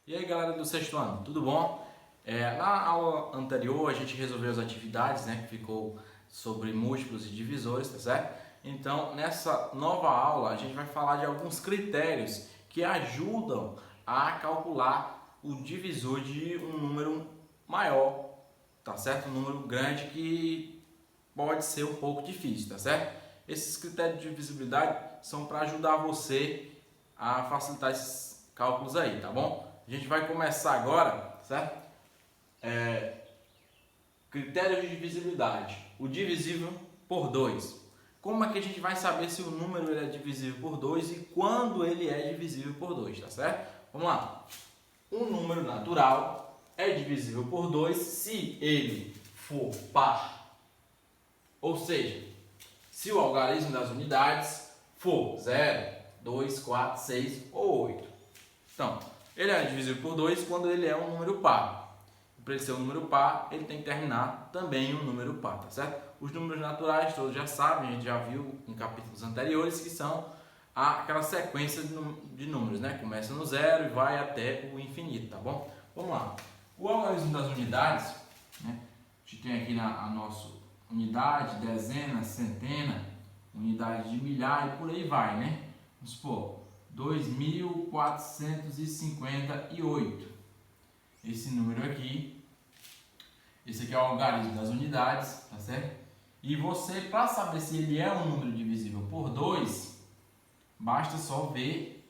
E aí, galera do sexto ano, tudo bom? Na aula anterior a gente resolveu as atividades, né, que ficou sobre múltiplos e divisores, tá certo? Então, nessa nova aula a gente vai falar de alguns critérios que ajudam a calcular o divisor de um número maior, tá certo? Um número grande que pode ser um pouco difícil, tá certo? Esses critérios de divisibilidade são para ajudar você a facilitar esses cálculos aí, tá bom? A gente vai começar agora, certo? Critério de divisibilidade. O divisível por 2. Como é que a gente vai saber se o número ele é divisível por 2 e quando ele é divisível por 2, tá certo? Vamos lá. Um número natural é divisível por 2 se ele for par. Ou seja, se o algarismo das unidades for 0, 2, 4, 6 ou 8. Então, ele é divisível por 2 quando ele é um número par. Para ele ser um número par, ele tem que terminar também em um número par, tá certo? Os números naturais, todos já sabem, a gente já viu em capítulos anteriores, que são aquela sequência de números, né? Começa no zero e vai até o infinito, tá bom? Vamos lá. O algarismo das unidades, né? A gente tem aqui a nossa unidade, dezena, centena, unidade de milhar e por aí vai, né? Vamos supor, 2458. Esse número aqui, esse aqui é o algarismo das unidades, tá certo? E você, para saber se ele é um número divisível por 2, basta só ver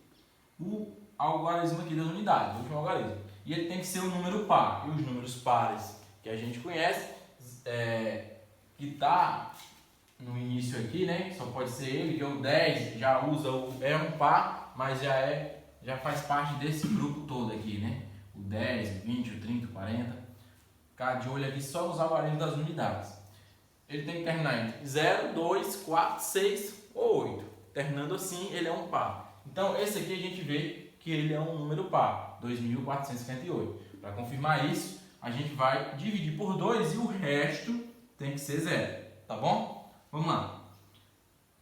o algarismo aqui das unidades, o último algarismo. E ele tem que ser um número par. E os números pares que a gente conhece, que está no início aqui, né? Só pode ser ele, que é o 10, já usa é um par, mas já faz parte desse grupo todo aqui, né? O 10, o 20, o 30, o 40. Ficar de olho aqui só nos algarismos das unidades. Ele tem que terminar em 0, 2, 4, 6 ou 8. Terminando assim, ele é um par. Então, esse aqui a gente vê que ele é um número par, 2458. Para confirmar isso, a gente vai dividir por 2 e o resto tem que ser 0, tá bom? Vamos lá.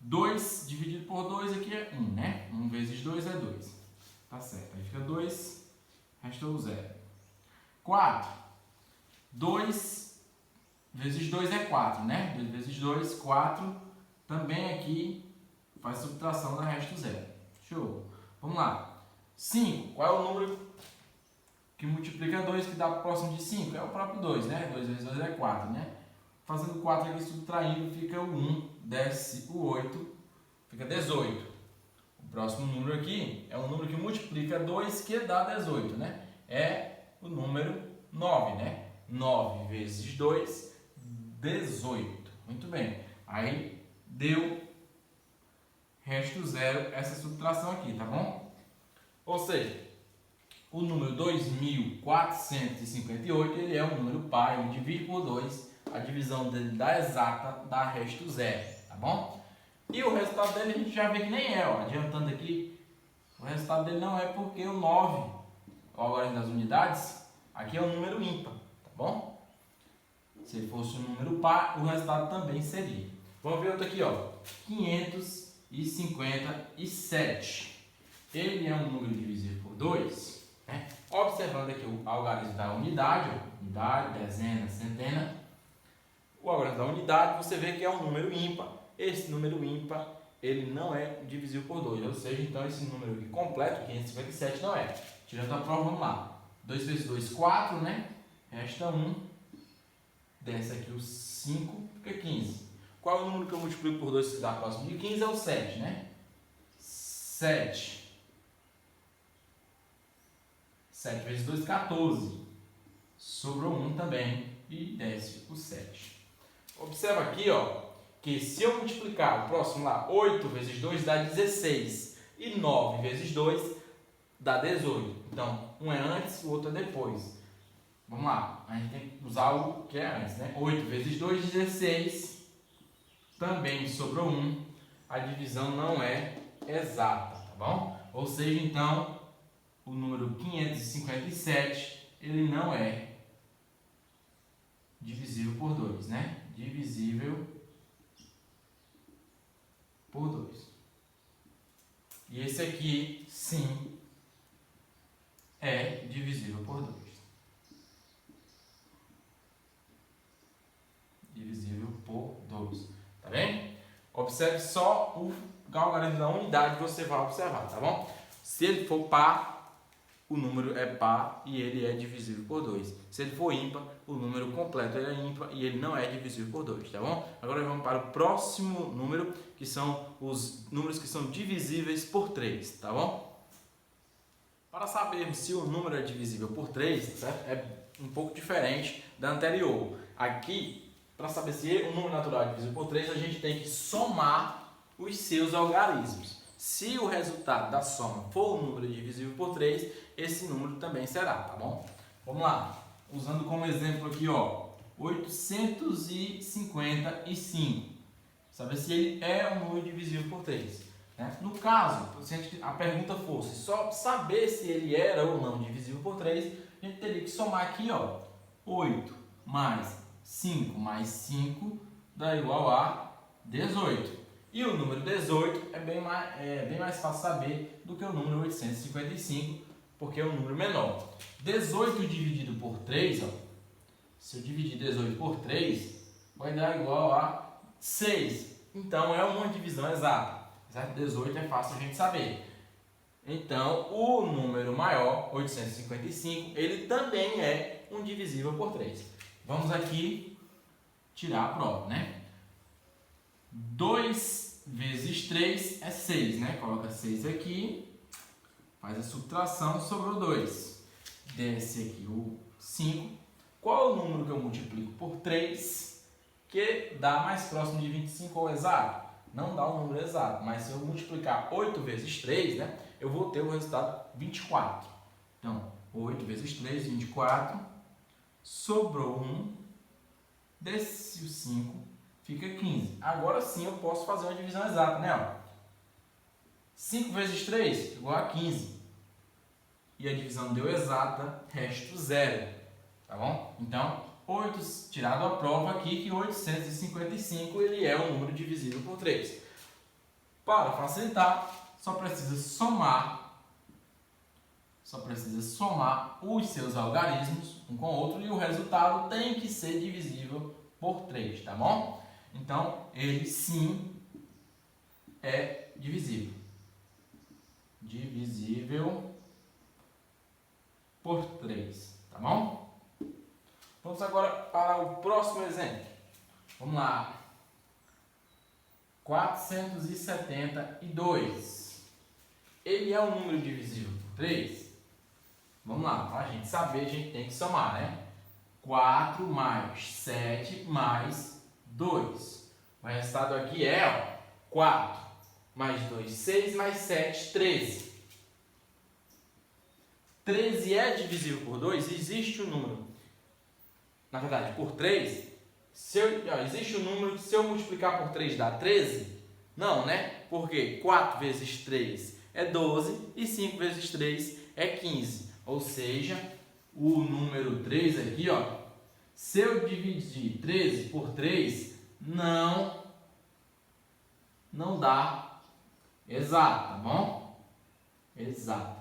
2 dividido por 2 aqui é 1, né? 1 vezes 2 é 2. Tá certo. Aí fica 2, restou 0. 4. 2 vezes 2 é 4, né? 2 vezes 2, 4. Também aqui faz subtração, dá resto 0. Show. Vamos lá. 5. Qual é o número que multiplica 2 que dá próximo de 5? É o próprio 2, né? 2 vezes 2 é 4, né? Fazendo 4 aqui subtraindo, fica o 1, desce o 8, fica 18. O próximo número aqui é um número que multiplica 2 que dá 18, né? É o número 9, né? 9 vezes 2, 18. Muito bem. Aí deu resto 0 essa subtração aqui, tá bom? Ou seja, o número 2458, ele é um número par, ele divide por 2, a divisão dele dá exata, dá resto 0, tá bom? E o resultado dele a gente já vê que nem é, ó, adiantando aqui, o resultado dele não é porque o 9, o algarismo das unidades, aqui é um número ímpar, tá bom? Se ele fosse um número par, o resultado também seria. Vamos ver outro aqui, ó, 557. Ele é um número divisível por 2, né? Observando aqui o algarismo da unidade, ó, unidade, dezena, centena. O algarismo da unidade, você vê que é um número ímpar. Esse número ímpar, ele não é divisível por 2, ou seja, então esse número aqui completo, 557, não é. Tirando a prova, vamos lá. 2 vezes 2, 4, né? Resta 1. Desce aqui o 5, fica 15. Qual é o número que eu multiplico por 2 que dá próximo de 15? É o 7, né? 7. 7 vezes 2, 14. Sobrou 1 também e desce o 7. Observa aqui, ó, que se eu multiplicar o próximo lá, 8 vezes 2 dá 16. E 9 vezes 2 dá 18. Então, um é antes, o outro é depois. Vamos lá, a gente tem que usar o que é antes, né? 8 vezes 2, 16. Também sobrou 1. A divisão não é exata, tá bom? Ou seja, então, o número 557, ele não é divisível por 2, né? Divisível por 2. E esse aqui, sim, é divisível por 2. Divisível por 2. Tá bem? Observe só o algarismo da unidade que você vai observar, tá bom? Se ele for par, o número é par e ele é divisível por 2. Se ele for ímpar, o número completo ele é ímpar e ele não é divisível por 2, tá bom? Agora vamos para o próximo número, que são os números que são divisíveis por 3, tá bom? Para sabermos se o número é divisível por 3, certo? É um pouco diferente da anterior. Aqui, para saber se o número natural é divisível por 3, a gente tem que somar os seus algarismos. Se o resultado da soma for um número divisível por 3, esse número também será, tá bom? Vamos lá. Usando como exemplo aqui, ó, 855. Saber se ele é um número divisível por 3. Né? No caso, se a pergunta fosse só saber se ele era ou não divisível por 3, a gente teria que somar aqui, ó, 8 mais 5 mais 5 dá igual a 18. E o número 18 é bem mais fácil saber do que o número 855, porque é um número menor. 18 dividido por 3, ó, se eu dividir 18 por 3, vai dar igual a 6. Então, é uma divisão exata. Certo? 18 é fácil a gente saber. Então, o número maior, 855, ele também é um divisível por 3. Vamos aqui tirar a prova, né? 2 vezes 3 é 6, né? Coloca 6 aqui, faz a subtração, sobrou 2. Desce aqui o 5. Qual é o número que eu multiplico por 3 que dá mais próximo de 25 ou exato? Não dá um número exato, mas se eu multiplicar 8 vezes 3, né, eu vou ter o resultado 24. Então, 8 vezes 3, 24. Sobrou 1. Desce o 5, fica 15. Agora sim eu posso fazer uma divisão exata, né? Ó. 5 vezes 3 igual a 15. E a divisão deu exata, resto 0. Tá bom? Então, 8, tirado a prova aqui que 855 ele é um número divisível por 3. Para facilitar, só precisa somar os seus algarismos um com o outro e o resultado tem que ser divisível por 3, tá bom? Então, ele sim é divisível. Divisível por 3, tá bom? Vamos agora para o próximo exemplo. Vamos lá. 472. Ele é um número divisível por 3? Vamos lá, para a gente saber, a gente tem que somar, né? 4 mais 7 mais 2. O resultado aqui é, ó, 4 mais 2, 6 mais 7, 13. 13 é divisível por 2? Existe um número. Na verdade, por 3, existe um número que se eu multiplicar por 3 dá 13? Não, né? Porque 4 vezes 3 é 12 e 5 vezes 3 é 15. Ou seja, o número 3 aqui, ó, se eu dividir 13 por 3, não dá exato, tá bom? Exato.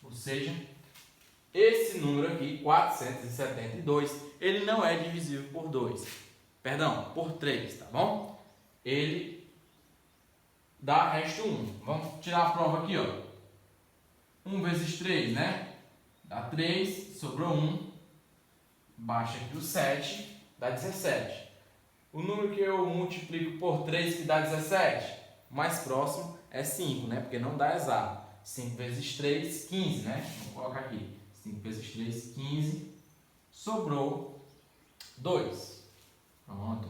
Ou seja, esse número aqui, 472, ele não é divisível por 2. Perdão, por 3, tá bom? Ele dá resto 1. Vamos tirar a prova aqui, ó. 1 vezes 3, né? Dá 3, sobrou 1. Baixa aqui o 7, dá 17. O número que eu multiplico por 3 que dá 17, mais próximo é 5, né? Porque não dá exato. 5 vezes 3, 15, né? Vou colocar aqui. 5 vezes 3, 15. Sobrou 2. Pronto.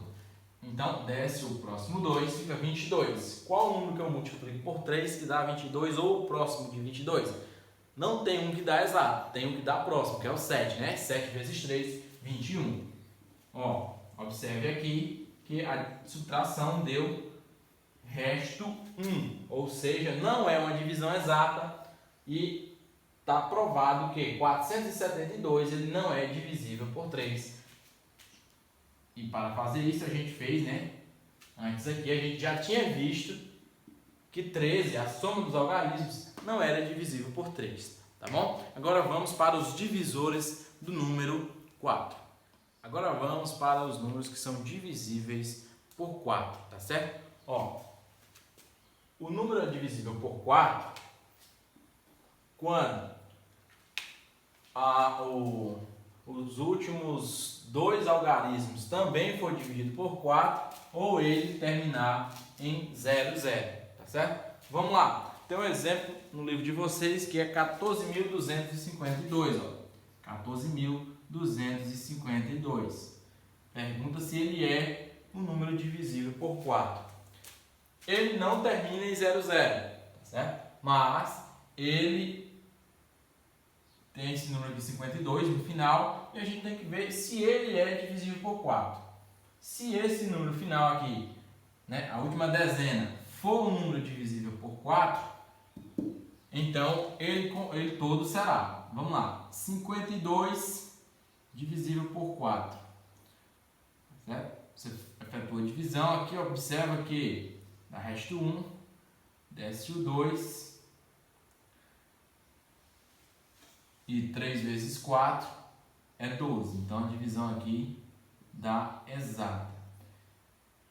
Então, desce o próximo 2, fica 22. Qual o número que eu multiplico por 3 que dá 22 ou o próximo de 22? Não tem um que dá exato, tem um que dá próximo, que é o 7, né? 7 vezes 3, 21. Ó, observe aqui que a subtração deu resto 1. Ou seja, não é uma divisão exata e está provado que 472 ele não é divisível por 3. E para fazer isso a gente fez, né? Antes aqui a gente já tinha visto que 13, a soma dos algarismos, não era divisível por 3. tá bom? Agora vamos para os divisores do número 4. Agora vamos para os números que são divisíveis por 4, tá certo? Ó, o número é divisível por 4 quando os últimos dois algarismos também for dividido por 4 ou ele terminar em 0, 0, tá certo? Vamos lá. Tem um exemplo no livro de vocês que é 14.252, ó. 14.252. Pergunta se ele é um número divisível por 4. Ele não termina em 00, tá certo? Mas ele tem esse número aqui 52 no final e a gente tem que ver se ele é divisível por 4. Se esse número final aqui, né, a última dezena, for um número divisível por 4, então ele todo será. Vamos lá. 52 divisível por 4. Certo? Você efetua a divisão aqui, observa que dá resto 1, desce o 2 e 3 vezes 4 é 12. Então a divisão aqui dá exata.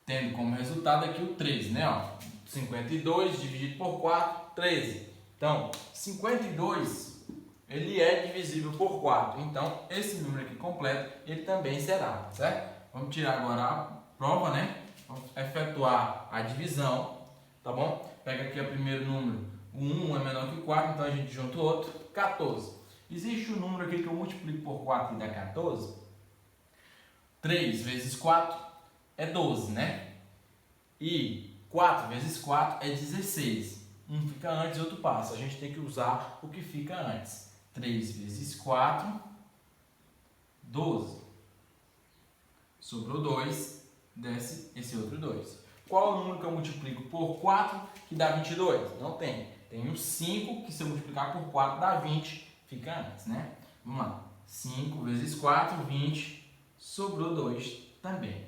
Tendo como resultado aqui o 13, né? Ó, 52 dividido por 4, 13. Então, 52, ele é divisível por 4. Então, esse número aqui completo, ele também será, certo? Vamos tirar agora a prova, né? Vamos efetuar a divisão, tá bom? Pega aqui o primeiro número, o 1 é menor que 4, então a gente junta o outro, 14. Existe um número aqui que eu multiplico por 4 e dá 14. 3 vezes 4 é 12, né? E 4 vezes 4 é 16. Um fica antes e outro passa. A gente tem que usar o que fica antes. 3 vezes 4, 12. Sobrou 2, desce esse outro 2. Qual o número que eu multiplico por 4 que dá 22? Não tem. Tem o 5 que se eu multiplicar por 4 dá 20, fica antes, né? Vamos lá. 5 vezes 4, 20. Sobrou 2 também.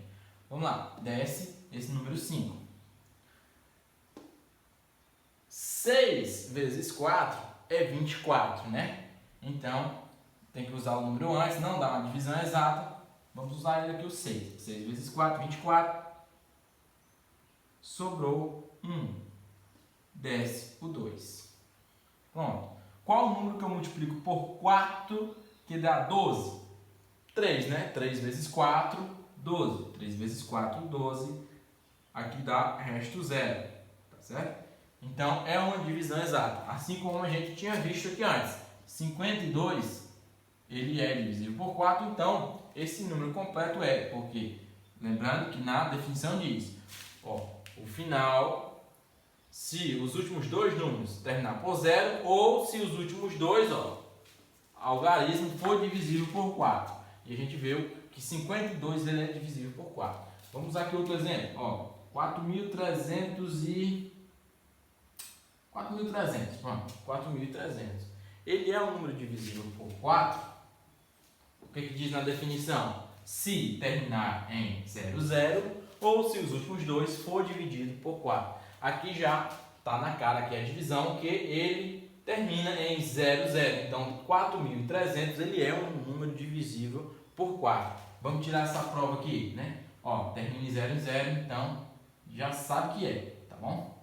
Vamos lá. Desce esse número 5. 6 vezes 4 é 24, né? Então, tem que usar o número antes, não dá uma divisão exata. Vamos usar ele aqui, o 6. 6 vezes 4, 24. Sobrou 1. Desce o 2. Pronto. Qual o número que eu multiplico por 4 que dá 12? 3, né? 3 vezes 4, 12. 3 vezes 4, 12. Aqui dá resto 0. Tá certo? Então, é uma divisão exata. Assim como a gente tinha visto aqui antes. 52, ele é divisível por 4. Então, esse número completo é. Porque, lembrando que na definição diz, ó, o final, se os últimos dois números terminar por 0, ou se os últimos dois, ó, algarismo for divisível por 4. E a gente viu que 52 ele é divisível por 4. Vamos usar aqui outro exemplo. Ó, 4.300, pronto, 4.300. Ele é um número divisível por 4. O que diz na definição? Se terminar em 0, 0, ou se os últimos dois for dividido por 4. Aqui já está na cara que é a divisão, que ele termina em 0, 0. Então, 4.300 ele é um número divisível por 4. Vamos tirar essa prova aqui, né? Ó, termina em 0, 0, então já sabe que é, tá bom?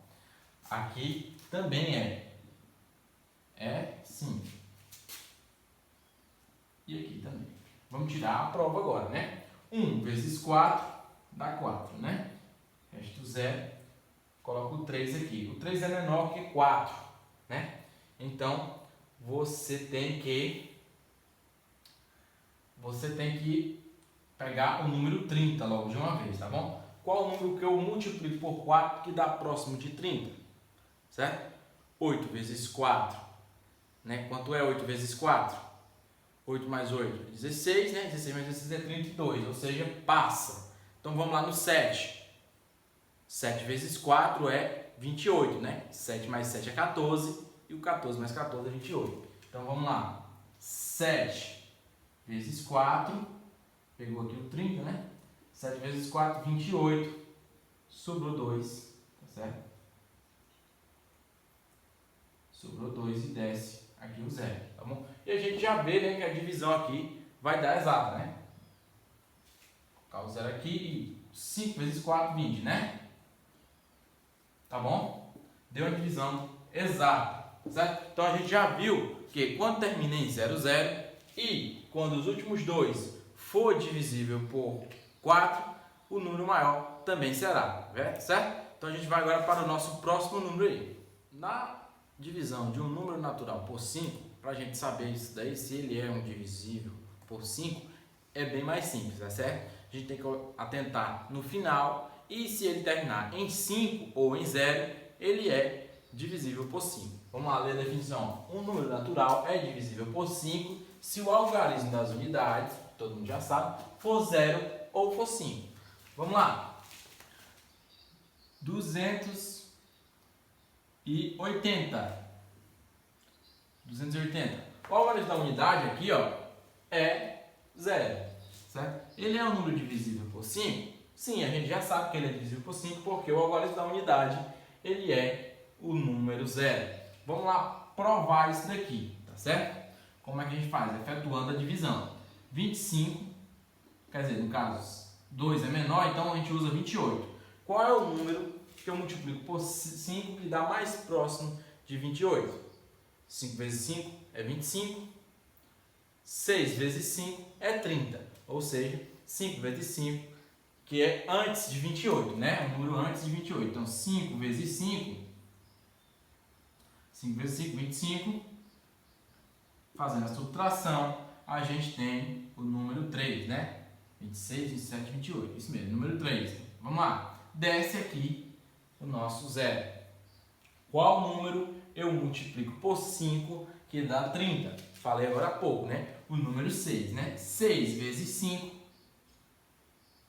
Aqui também é. É sim. E aqui também. Vamos tirar a prova agora, né? 1 vezes 4 dá 4, né? Resto 0. Coloco o 3 aqui. O 3 é menor que 4, né? Então, você tem que pegar o número 30 logo de uma vez, tá bom? Qual o número que eu multiplico por 4 que dá próximo de 30? Certo? 8 vezes 4, né? Quanto é 8 vezes 4? 8 mais 8 é 16, né? 16 mais 16 é 32, ou seja, passa. Então vamos lá no 7. 7 vezes 4 é 28, né? 7 mais 7 é 14 e o 14 mais 14 é 28. Então vamos lá. 7 vezes 4, pegou aqui o 30, né? 7 vezes 4, 28. Sobrou 2, tá certo? Sobrou 2 e desce aqui o 0, tá bom? E a gente já vê, né, que a divisão aqui vai dar exata, né? Vou colocar o 0 aqui, 5 vezes 4, 20, né? Tá bom? Deu uma divisão exata, certo? Então a gente já viu que quando termina em 0, 0 e quando os últimos dois for divisível por 4, o número maior também será, certo? Então a gente vai agora para o nosso próximo número aí. Na divisão de um número natural por 5, para a gente saber isso daí, se ele é um divisível por 5, é bem mais simples, tá certo? A gente tem que atentar no final e se ele terminar em 5 ou em 0, ele é divisível por 5. Vamos lá ler a definição. Um número natural é divisível por 5 se o algarismo das unidades, todo mundo já sabe, for 0 ou for 5. Vamos lá. 280. O algarismo da unidade aqui, ó, é 0, certo? Ele é um número divisível por 5? Sim, a gente já sabe que ele é divisível por 5 porque o algarismo da unidade, ele é o número 0. Vamos lá provar isso daqui, tá certo? Como é que a gente faz? Efetuando a divisão. 25, quer dizer, no caso, 2 é menor, então a gente usa 28. Qual é o número que eu multiplico por 5 que dá mais próximo de 28? 5 vezes 5 é 25. 6 vezes 5 é 30. Ou seja, 5 vezes 5, que é antes de 28, né? O número antes de 28. Então, 5 vezes 5, 5 vezes 5, 25. Fazendo a subtração, a gente tem o número 3, né? 26, 27, 28. Isso mesmo, número 3. Vamos lá. Desce aqui o nosso 0. Qual número eu multiplico por 5 que dá 30? Falei agora há pouco, né? O número 6, né? 6 vezes 5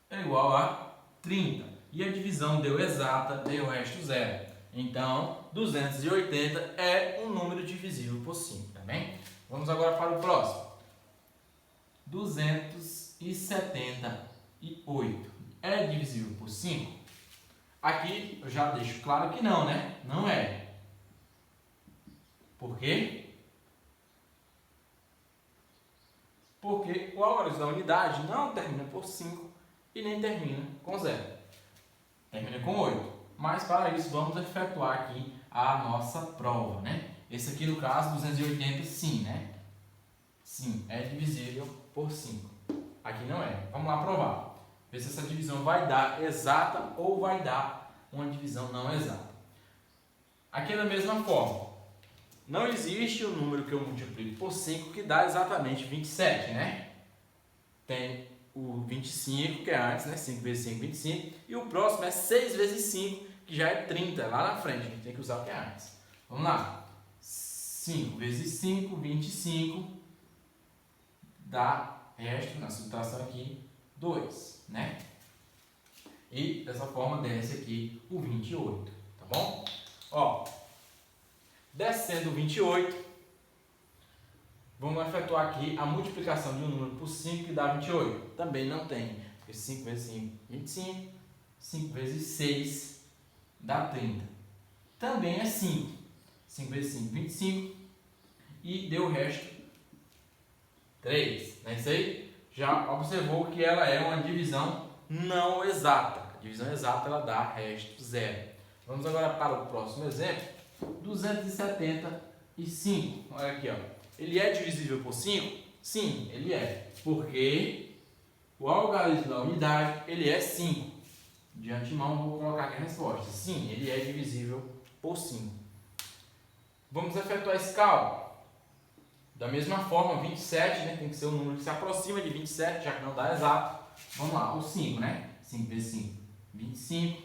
é igual a 30. E a divisão deu exata, deu o resto 0. Então, 280 é um número divisível por 5, tá bem? Vamos agora para o próximo. 278 é divisível por 5? Aqui eu já deixo claro que não, né? Não é. Por quê? Porque o algarismo da unidade não termina por 5 e nem termina com 0. Termina com 8. Mas para isso vamos efetuar aqui a nossa prova, né? Esse aqui no caso, 280, sim, né? Sim, é divisível por 5. Aqui não é. Vamos lá provar. Ver se essa divisão vai dar exata ou vai dar uma divisão não exata. Aqui é da mesma forma. Não existe o número que eu multiplico por 5 que dá exatamente 27, né? Tem o 25, que é antes, né? 5 vezes 5, 25. E o próximo é 6 vezes 5, que já é 30, lá na frente. A gente tem que usar o que é antes. Vamos lá. 5 vezes 5, 25. Dá resto, na subtração aqui, 2, né? E dessa forma desce aqui o 28, tá bom? Ó, descendo o 28, vamos efetuar aqui a multiplicação de um número por 5 que dá 28. Também não tem, porque 5 vezes 5, 25. 5 vezes 6 dá 30. Também é 5. 5 vezes 5, 25. E deu o resto 3, não é isso aí? Já observou que ela é uma divisão não exata. A divisão exata ela dá resto 0. Vamos agora para o próximo exemplo. 275. Olha aqui, ó. Ele é divisível por 5? Sim, ele é. Porque o algarismo da unidade ele é 5. De antemão vou colocar aqui a resposta. Sim, ele é divisível por 5. Vamos efetuar esse cálculo. Da mesma forma, 27, né, tem que ser um número que se aproxima de 27, já que não dá exato. Vamos lá, o 5, né? 5 vezes 5, 25.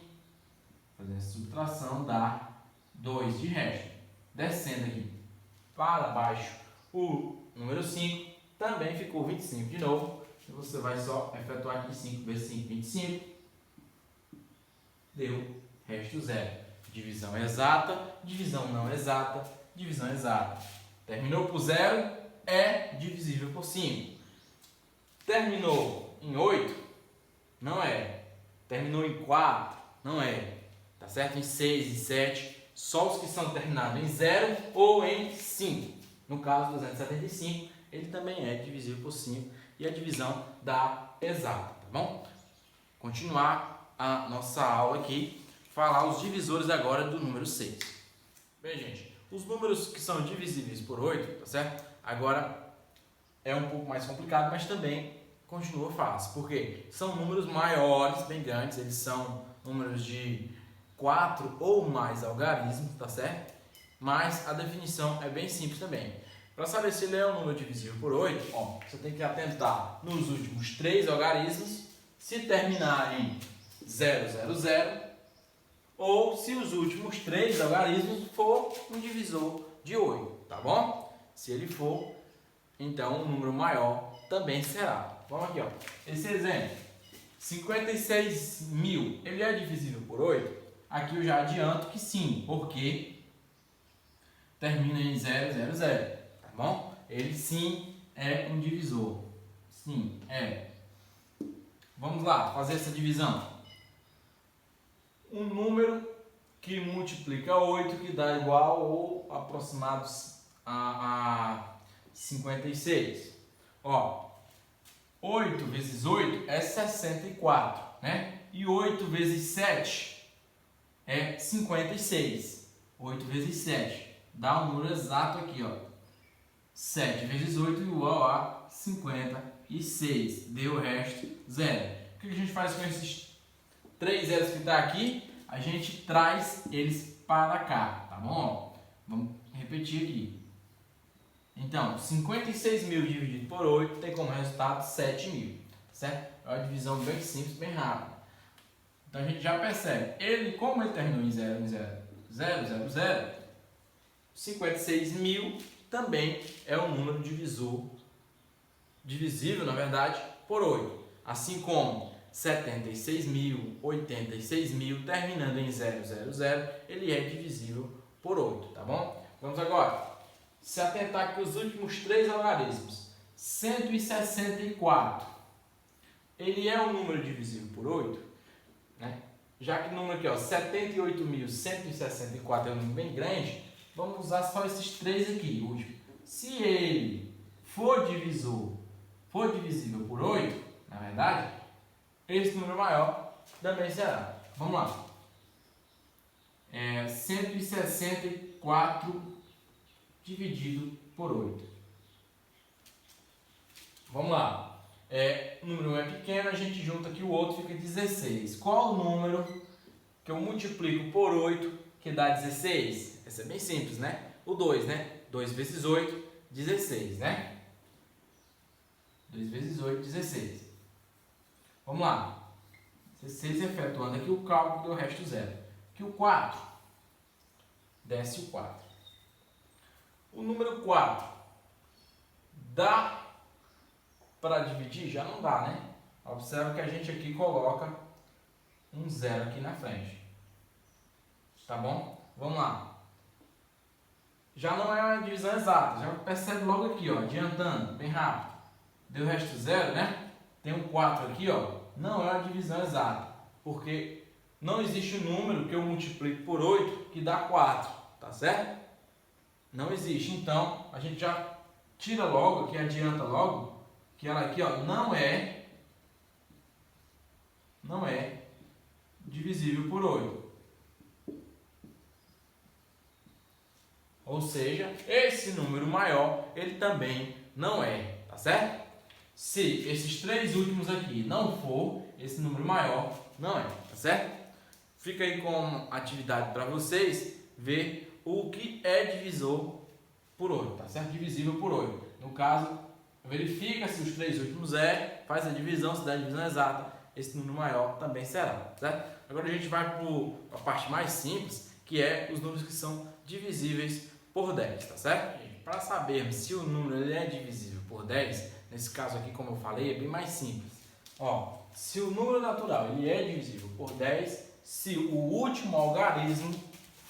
Fazendo essa subtração dá 2 de resto. Descendo aqui para baixo o número 5, também ficou 25 de novo. E você vai só efetuar aqui 5 vezes 5, 25. Deu resto 0. Divisão exata, divisão não exata, divisão exata. Terminou por 0, é divisível por 5. Terminou em 8, não é. Terminou em 4, não é. Tá certo? Em 6 e 7, só os que são terminados em 0 ou em 5. No caso, 275, ele também é divisível por 5 e a divisão dá exata, tá bom? Continuar a nossa aula aqui, falar os divisores agora do número 6. Bem, gente, os números que são divisíveis por 8, tá certo? Agora é um pouco mais complicado, mas também continua fácil, porque são números maiores, bem grandes, eles são números de 4 ou mais algarismos, tá certo? Mas a definição é bem simples também. Para saber se ele é um número divisível por 8, ó, você tem que atentar nos últimos 3 algarismos, se terminar em 000, ou se os últimos 3 algarismos for um divisor de 8, tá bom? Se ele for, então um número maior também será. Vamos aqui, ó. Esse exemplo, 56.000, ele é divisível por 8? Aqui eu já adianto que sim, porque termina em 000, tá bom? Ele sim é um divisor. Sim, é. Vamos lá, fazer essa divisão. Um número que multiplica 8, que dá igual ou aproximados a 56. Ó, 8 vezes 8 é 64, né? E 8 vezes 7 é 56. 8 vezes 7 dá um número exato aqui, ó. 7 vezes 8 igual a 56. Deu o resto, 0. O que a gente faz com esses 3 zeros que está aqui? A gente traz eles para cá, tá bom? Vamos repetir aqui. Então, 56.000 dividido por 8 tem como resultado 7.000, certo? É uma divisão bem simples, bem rápida. Então a gente já percebe, como ele terminou em 0, 56.000 também é um número divisível, na verdade, por 8. Assim como 76.000, 86.000, terminando em 000, ele é divisível por 8, tá bom? Vamos agora se atentar aqui os últimos 3 algarismos. 164, ele é um número divisível por 8, né? Já que o número aqui, ó, 78.164 é um número bem grande, vamos usar só esses 3 aqui, último. Se ele for divisível por 8, na verdade, esse número maior também será. Vamos lá. 164 dividido por 8. Vamos lá. O número 1 é pequeno, a gente junta aqui o outro, fica 16. Qual o número que eu multiplico por 8 que dá 16? Esse é bem simples, né? O 2, né? 2 vezes 8, 16, né? 2 vezes 8, 16. Vamos lá. 16 efetuando aqui o cálculo, deu o resto 0. Aqui o 4. Desce o 4. O número 4 dá para dividir? Já não dá, né? Observa que a gente aqui coloca um 0 aqui na frente. Tá bom? Vamos lá. Já não é uma divisão exata. Já percebe logo aqui, ó, adiantando, bem rápido. Deu o resto 0, né? Tem um 4 aqui, ó. Não é uma divisão exata. Porque não existe um número que eu multiplique por 8 que dá 4. Tá certo? Não existe. Então, a gente já tira logo, que adianta logo, que ela aqui, ó, não é divisível por 8. Ou seja, esse número maior, ele também não é, tá certo? Se esses 3 últimos aqui não for, esse número maior não é, tá certo? Fica aí como atividade para vocês ver o que é divisor por 8, tá certo? Divisível por 8. No caso, verifica se os 3 últimos faz a divisão, se der a divisão exata, esse número maior também será, certo? Agora a gente vai para a parte mais simples, que é os números que são divisíveis por 10, tá certo? Para sabermos se o número ele é divisível por 10, nesse caso aqui, como eu falei, é bem mais simples. Ó, se o número natural ele é divisível por 10, se o último algarismo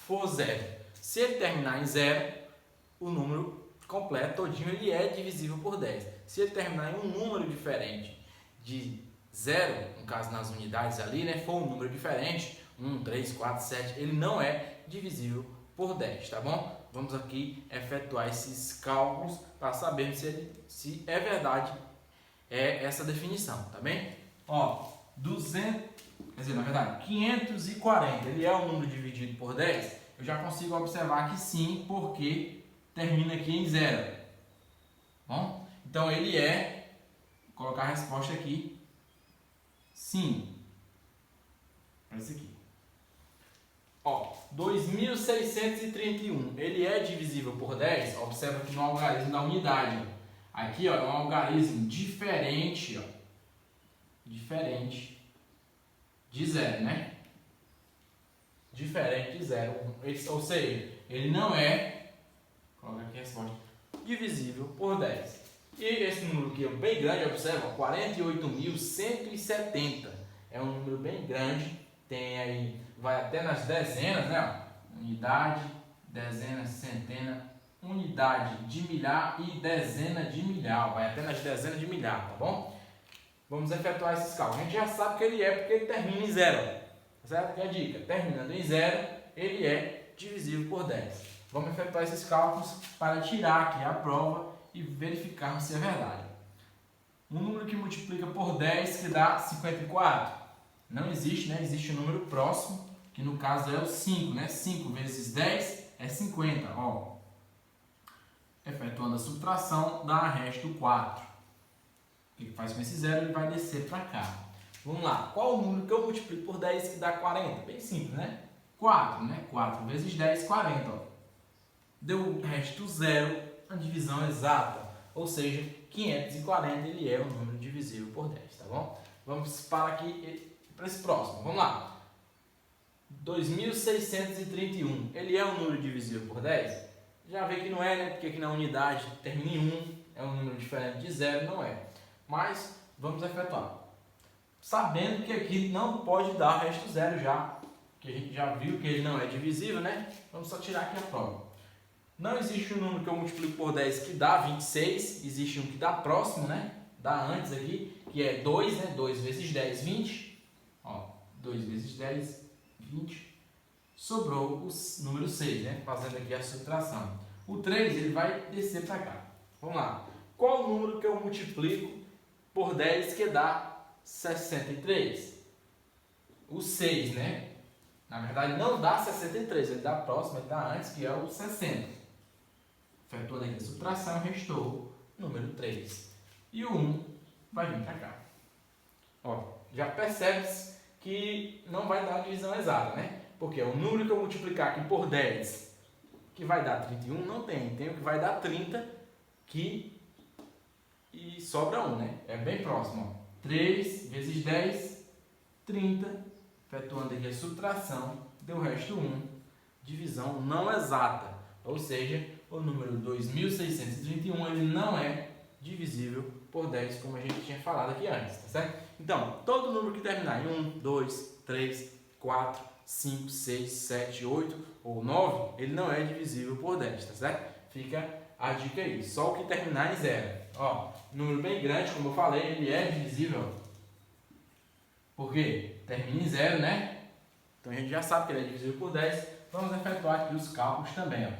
for 0. Se ele terminar em 0, o número completo todinho ele é divisível por 10. Se ele terminar em um número diferente de 0, no caso nas unidades ali, né, for um número diferente, 1, 3, 4, 7, ele não é divisível por 10, tá bom? vamos aqui efetuar esses cálculos para saber se é verdade essa definição, tá bem? Ó, 200, quer dizer, na verdade, 540, ele é um número dividido por 10, eu já consigo observar que sim, porque termina aqui em 0. Bom, então ele vou colocar a resposta aqui, sim, para esse aqui. Ó, 2631, ele é divisível por 10, observa aqui no algarismo da unidade. Aqui, ó, é um algarismo diferente, ó, diferente de 0, né? Diferente de 0, ou seja, ele não é, coloca aqui a resposta, divisível por 10. E esse número aqui é bem grande, observa, 48.170, é um número bem grande, tem aí, vai até nas dezenas, né? Unidade, dezena, centena, unidade de milhar e dezena de milhar, vai até nas dezenas de milhar, tá bom? Vamos efetuar esses cálculos. A gente já sabe que ele é porque ele termina em 0, certo? Aqui a dica, terminando em 0, ele é divisível por 10. Vamos efetuar esses cálculos para tirar aqui a prova e verificar se é verdade. Um número que multiplica por 10 que dá 54. Não existe, né? Existe um número próximo, que no caso é o 5, né? 5 vezes 10 é 50, ó. Efetuando a subtração, dá resto 4. O que faz com esse 0? Ele vai descer para cá. Vamos lá. Qual o número que eu multiplico por 10 que dá 40? Bem simples, né? 4, né? 4 vezes 10, 40, ó. Deu o resto 0, a divisão exata. Ou seja, 540 ele é um número divisível por 10, tá bom? Vamos para esse próximo. Vamos lá. 2631, ele é um número divisível por 10? Já vê que não é, né? Porque aqui na unidade termina em 1, é um número diferente de 0, não é. Mas vamos efetuar. Sabendo que aqui não pode dar resto 0 já, que a gente já viu que ele não é divisível, né? Vamos só tirar aqui a prova. Não existe um número que eu multiplico por 10 que dá 26, existe um que dá próximo, né? Dá antes aqui, que é 2, né? 2 vezes 10, 20. Ó, 2 vezes 10, 20. Sobrou o número 6, né? Fazendo aqui a subtração. O 3 ele vai descer para cá. Vamos lá. Qual o número que eu multiplico por 10 que dá 63? O 6, né? Na verdade não dá 63, ele dá próximo, ele dá antes, que é o 60. Efetuando aqui a subtração, restou o número 3. E o 1 vai vir para cá. Ó, já percebe-se que não vai dar a divisão exata, né? Porque o número que eu multiplicar aqui por 10, que vai dar 31, não tem. Tem o que vai dar 30, e sobra 1, né? É bem próximo, ó. 3 vezes 10, 30. Efetuando aqui a subtração, deu o resto 1. Divisão não exata. Ou seja, o número 2631 ele não é divisível por 10, como a gente tinha falado aqui antes, tá certo? Então, todo número que terminar em 1, 2, 3, 4, 5, 6, 7, 8 ou 9, ele não é divisível por 10, tá certo? Fica a dica aí. Só o que terminar em 0. Ó, número bem grande, como eu falei, ele é divisível. Por quê? Termina em 0, né? Então a gente já sabe que ele é divisível por 10. Vamos efetuar aqui os cálculos também, ó.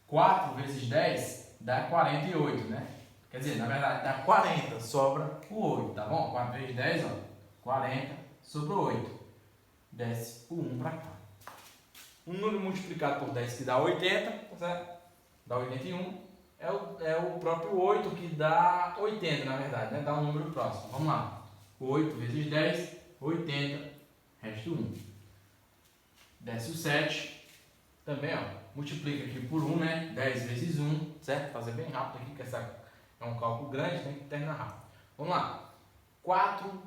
4 vezes 10 dá 48, né? Quer dizer, na verdade dá 40, sobra o 8, tá bom? 4 vezes 10, ó, 40, sobrou 8. Desce o 1 para cá. Um número multiplicado por 10 que dá 80, tá certo? Dá 81. É o próprio 8 que dá 80, na verdade, né? Dá um número próximo. Vamos lá. 8 vezes 10, 80, resto 1. Desce o 7. Também, ó, multiplica aqui por 1, né? 10 vezes 1, certo? Fazer bem rápido aqui, que essa é um cálculo grande, tem que terminar rápido. Vamos lá. 4,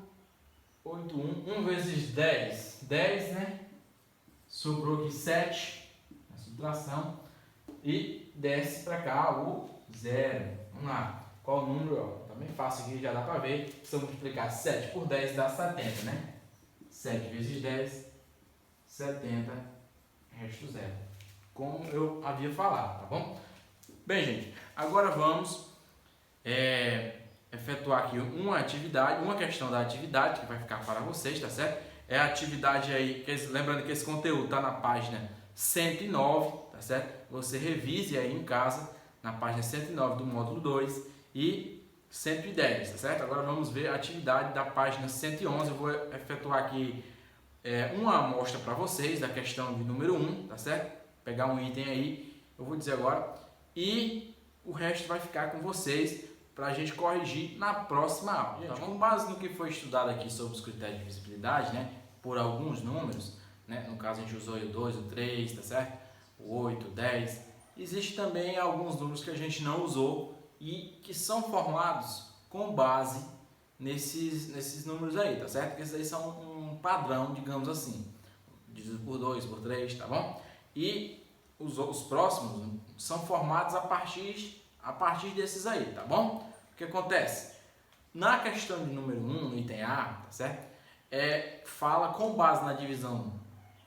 8, 1. 1 vezes 10, 10, né? Sobrou aqui 7, a subtração. E desce para cá o 0. Vamos lá. Qual o número? Ó, tá bem fácil aqui, já dá para ver. Se eu multiplicar 7 por 10 dá 70, né? 7 vezes 10, 70, resto 0. Como eu havia falado, tá bom? Bem, gente, agora vamos efetuar aqui uma questão da atividade que vai ficar para vocês, tá certo? É a atividade aí, lembrando que esse conteúdo está na página 109, tá certo? Você revise aí em casa, na página 109 do módulo 2 e 110, tá certo? Agora vamos ver a atividade da página 111. Eu vou efetuar aqui uma amostra para vocês da questão de número 1, tá certo? Pegar um item aí, eu vou dizer agora, e o resto vai ficar com vocês para a gente corrigir na próxima aula. Gente, com base no que foi estudado aqui sobre os critérios de divisibilidade, né, por alguns números, né, no caso a gente usou o 2, o 3, tá certo? O 8, o 10. Existe também alguns números que a gente não usou e que são formados com base nesses números aí, tá certo? Porque esses aí são um padrão, digamos assim, dividido por 2, por 3, tá bom? E os próximos são formados a partir desses aí, tá bom? O que acontece? Na questão de número 1, no item A, tá certo? Fala com base na divisão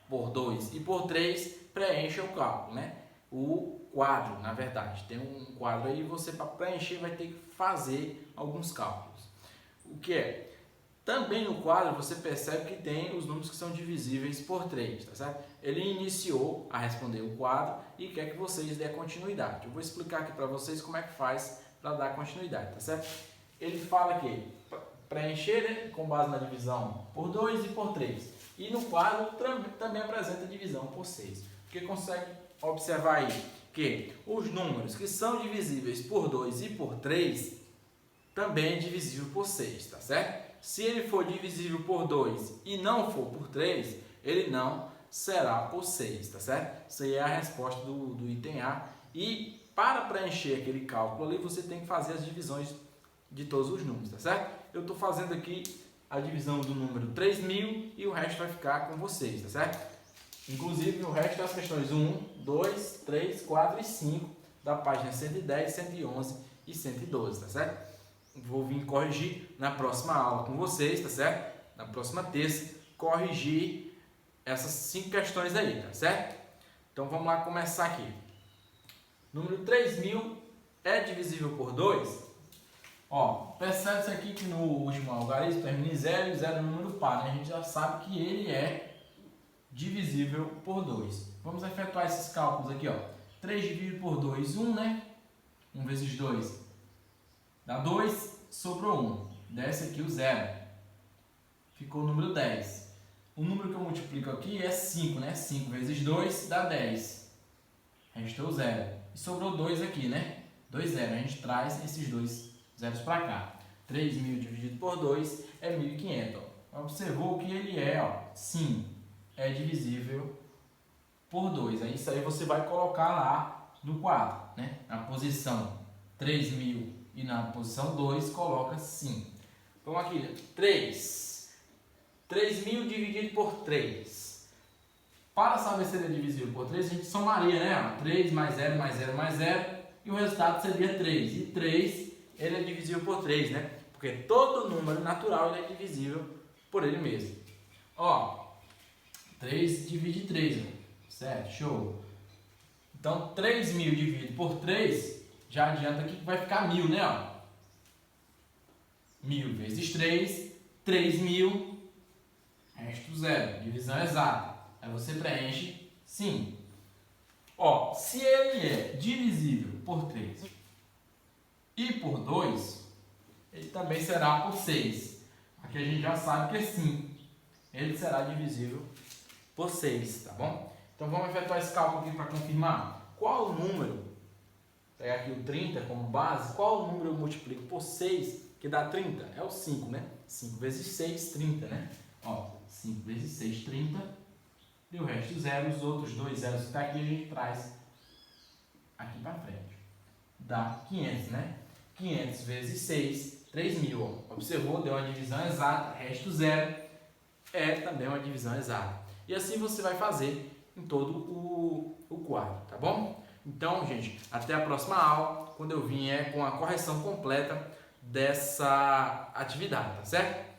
por 2 e por 3, preencha o cálculo, né? O quadro, na verdade, tem um quadro aí, você para preencher vai ter que fazer alguns cálculos. O que é? Também no quadro você percebe que tem os números que são divisíveis por 3, tá certo? Ele iniciou a responder o quadro e quer que vocês dêem continuidade. Eu vou explicar aqui para vocês como é que faz para dar continuidade, tá certo? Ele fala que preencher, né, com base na divisão por 2 e por 3. E no quadro também apresenta divisão por 6. Porque consegue observar aí que os números que são divisíveis por 2 e por 3 também é divisível por 6, tá certo? Se ele for divisível por 2 e não for por 3, ele não será por 6, tá certo? Isso aí é a resposta do item A. E para preencher aquele cálculo ali, você tem que fazer as divisões de todos os números, tá certo? Eu estou fazendo aqui a divisão do número 3.000 e o resto vai ficar com vocês, tá certo? Inclusive o resto das questões 1, 2, 3, 4 e 5 da página 110, 111 e 112, tá certo? Vou vir corrigir na próxima aula com vocês, tá certo? Na próxima terça, corrigir essas 5 questões aí, tá certo? Então vamos lá começar aqui. Número 3.000 é divisível por 2? Ó, percebe-se aqui que no último algarismo termina em 0 e 0 é um número par, né? A gente já sabe que ele é divisível por 2. Vamos efetuar esses cálculos aqui, ó. 3 dividido por 2, 1, né? 1 vezes 2 dá 2, sobrou 1. Desce aqui o 0. Ficou o número 10. O número que eu multiplico aqui é 5, né? 5 vezes 2 dá 10. Restou 0. E sobrou 2 aqui, né? 2 0. A gente traz esses dois zeros para cá. 3.000 dividido por 2 é 1.500. Observou que ele é, ó, sim, é divisível por 2. Aí isso aí você vai colocar lá no quadro, né? Na posição 3.000 e na posição 2 coloca sim. Então aqui, 3. 3.000 dividido por 3. Para saber se ele é divisível por 3, a gente somaria, né? 3 mais 0 mais 0 mais 0 e o resultado seria 3. E 3, ele é divisível por 3, né? Porque todo número natural ele é divisível por ele mesmo. Ó, 3 divide 3, né? Certo? Show. Então, 3.000 dividido por 3, já adianta aqui que vai ficar 1.000, né? Ó. 1.000 vezes 3, 3.000, resto 0. Divisão exata. Aí você preenche sim. Ó, se ele é divisível por 3 e por 2, ele também será por 6. Aqui a gente já sabe que é sim. Ele será divisível por 6, tá bom? Então vamos efetuar esse cálculo aqui para confirmar. Qual o número, vou pegar aqui o 30 como base, qual o número eu multiplico por 6 que dá 30? É o 5, né? 5 vezes 6, 30, né? Ó, 5 vezes 6, 30. E o resto 0, os outros dois zeros que está aqui a gente traz aqui para frente. Dá 500, né? 500 vezes 6, 3.000. Ó. Observou? Deu uma divisão exata, resto 0 é também uma divisão exata. E assim você vai fazer em todo o quadro, tá bom? Então, gente, até a próxima aula, quando eu vier com a correção completa dessa atividade, tá certo?